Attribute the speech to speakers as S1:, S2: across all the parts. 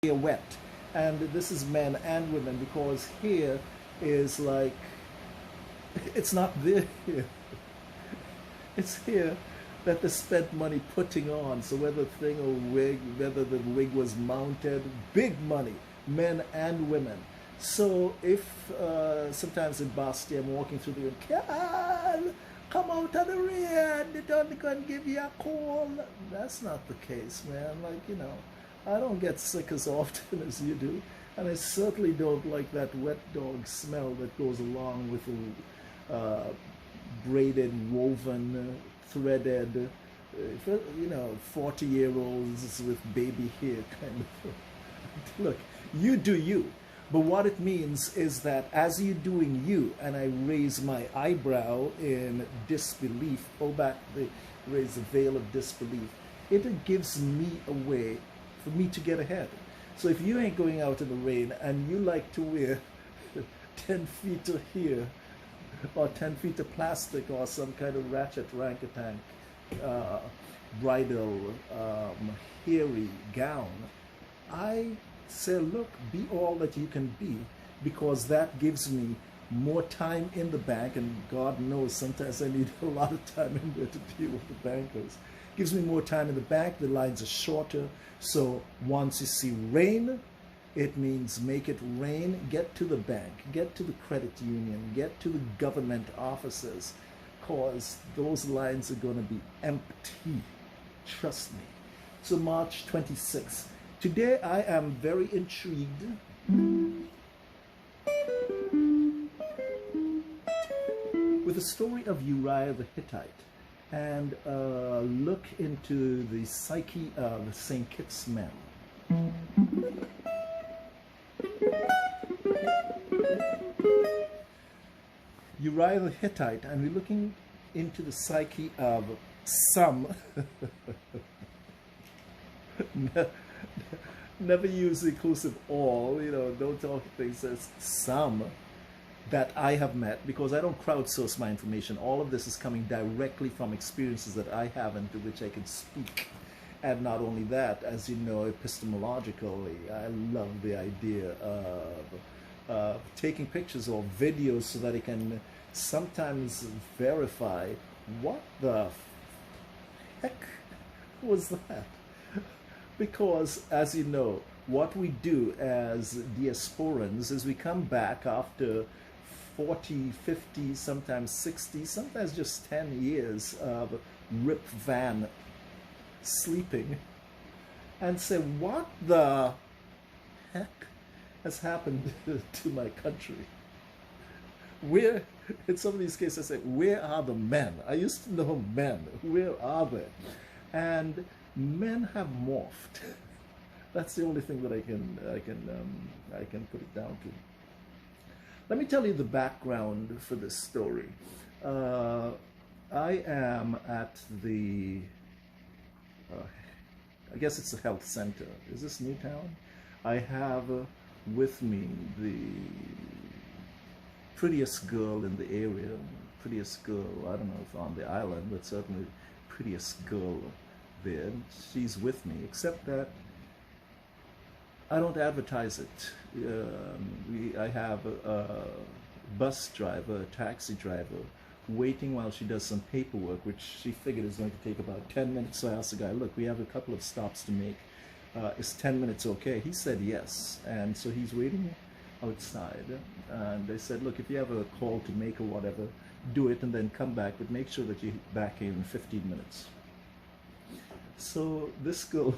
S1: here wet. And this is men and women, because here is like, it's not there here. It's here that they spent money putting on. So whether thing or wig, whether the wig was mounted, big money, men and women. So if sometimes in Boston I'm walking through the room, Carl, come out of the rain, they don't gonna give you a call. That's not the case, man. Like, you know, I don't get sick as often as you do. And I certainly don't like that wet dog smell that goes along with the braided, woven, threaded, you know, 40-year-olds with baby hair kind of. Look, you do you. But what it means is that as you're doing you, and I raise my eyebrow in disbelief, pull back raise the veil of disbelief, it gives me a way for me to get ahead. So if you ain't going out in the rain and you like to wear 10 feet of hair or 10 feet of plastic or some kind of ratchet rank-a-tank bridal hairy gown, I say, look, be all that you can be, because that gives me more time in the bank, and God knows sometimes I need a lot of time in there to deal with the bankers. Gives me more time in the bank, the lines are shorter, so once you see rain, it means make it rain, get to the bank, get to the credit union, get to the government offices, because those lines are going to be empty, trust me. So March 26th. Today I am very intrigued with the story of Uriah the Hittite, and look into the psyche of St. Kitts men. Uriah the Hittite, and we're looking into the psyche of some never use the inclusive all, you know, don't talk things as some that I have met, because I don't crowdsource my information. All of this is coming directly from experiences that I have and to which I can speak. And not only that, as you know, epistemologically, I love the idea of taking pictures or videos so that it can sometimes verify what the heck was that. Because, as you know, what we do as diasporans is we come back after 40, 50, sometimes 60, sometimes just 10 years of Rip Van sleeping, and say, what the heck has happened to my country? Where, in some of these cases, I say, where are the men? I used to know men. Where are they? And men have morphed. That's the only thing that I can put it down to. Let me tell you the background for this story. I am at the I guess it's a health center. Is this Newtown? I have with me the prettiest girl in the area, prettiest girl, I don't know if on the island, but certainly prettiest girl there. She's with me, except that I don't advertise it. I have a bus driver, a taxi driver, waiting while she does some paperwork, which she figured is going to take about 10 minutes. So I asked the guy, look, we have a couple of stops to make. Is 10 minutes okay? He said yes. And so he's waiting outside. And they said, look, if you have a call to make or whatever, do it and then come back, but make sure that you're back in 15 minutes. So this girl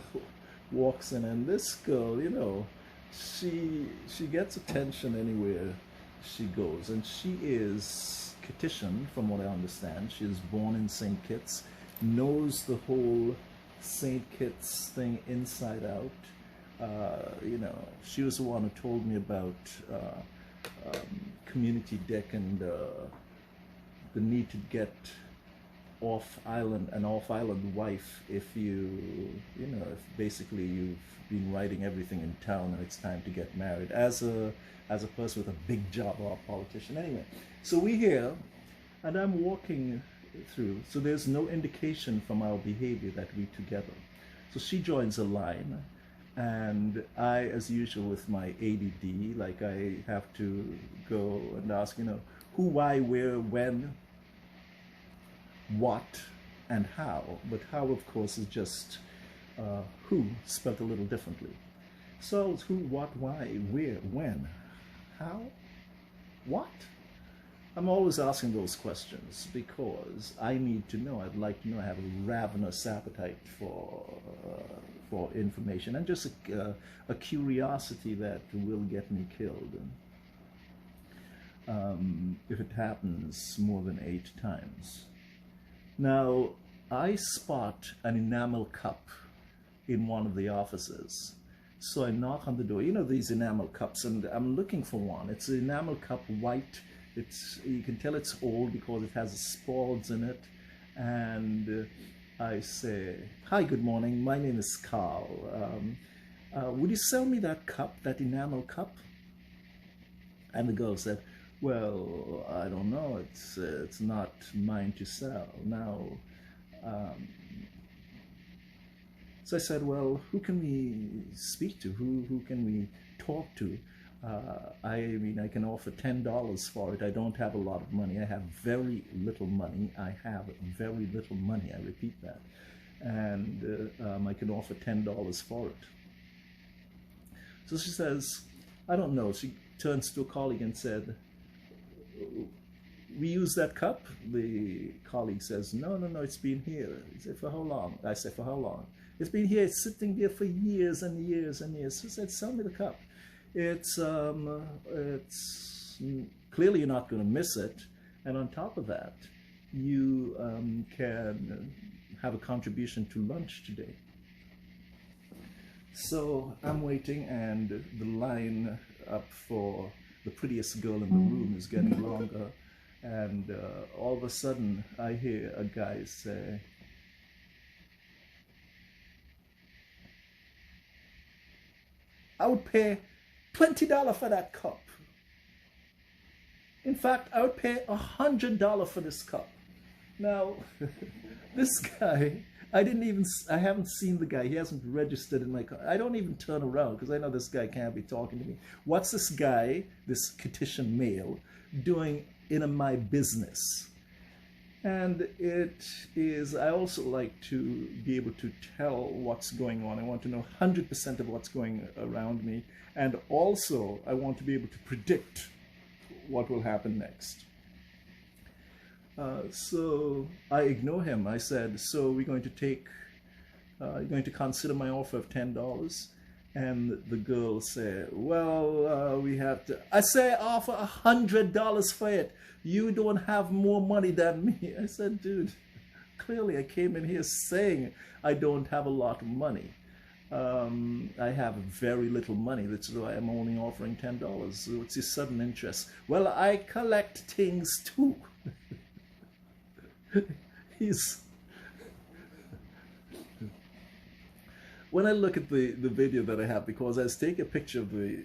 S1: walks in, and this girl, you know, she gets attention anywhere she goes, and she is Kittitian, from what I understand. She is born in St. Kitts, knows the whole St. Kitts thing inside out. You know, she was the one who told me about community deck and the need to get an off-island wife if you know, if basically you've been writing everything in town and it's time to get married, as a person with a big job or a politician. Anyway, so we're here, and I'm walking through, so there's no indication from our behavior that we're together. So she joins a line, And I, as usual with my ADD, like I have to go and ask, who, why, where, when, what, and how. But how, of course, is just who spelled a little differently. So it's who, what, why, where, when, how, what? I'm always asking those questions because I need to know. I'd like to know. I have a ravenous appetite for information, and just a curiosity that will get me killed if it happens more than 8 times. Now, I spot an enamel cup in one of the offices. So I knock on the door. You know these enamel cups, and I'm looking for one. It's an enamel cup, white. You can tell it's old because it has spots in it. And I say, "Hi, good morning. My name is Carl. Would you sell me that cup, that enamel cup?" And the girl said, "Well, I don't know. It's not mine to sell." Now, so I said, "Well, who can we speak to? Who can we talk to? I mean, I can offer $10 for it. I don't have a lot of money. I have very little money. I have very little money. I repeat that. And I can offer $10 for it." So she says, "I don't know." She turns to a colleague and said, "We use that cup?" The colleague says, no, it's been here." He said, "For how long?" I said, "For how long?" "It's been here, it's sitting there for years and years and years." She said, "Sell me the cup. It's clearly you're not going to miss it. And on top of that, you can have a contribution to lunch today." So I'm waiting, and the line up for the prettiest girl in the room is getting longer. And all of a sudden, I hear a guy say, "I would pay $20 for that cup. In fact, I would pay $100 for this cup." Now, this guy, I haven't seen the guy. He hasn't registered in my car. I don't even turn around because I know this guy can't be talking to me. What's this guy, this Kittitian male, doing in my business? And it is, I also like to be able to tell what's going on. I want to know 100% of what's going around me. And also, I want to be able to predict what will happen next. So I ignore him. I said, "So we're going to you're going to consider my offer of $10? And the girl said, "Well, we have to." I say, "Offer $100 for it. You don't have more money than me." I said, "Dude, clearly I came in here saying I don't have a lot of money. I have very little money. That's why I'm only offering $10. What's your sudden interest?" "Well, I collect things too." When I look at the video that I have, because I was taking a picture of the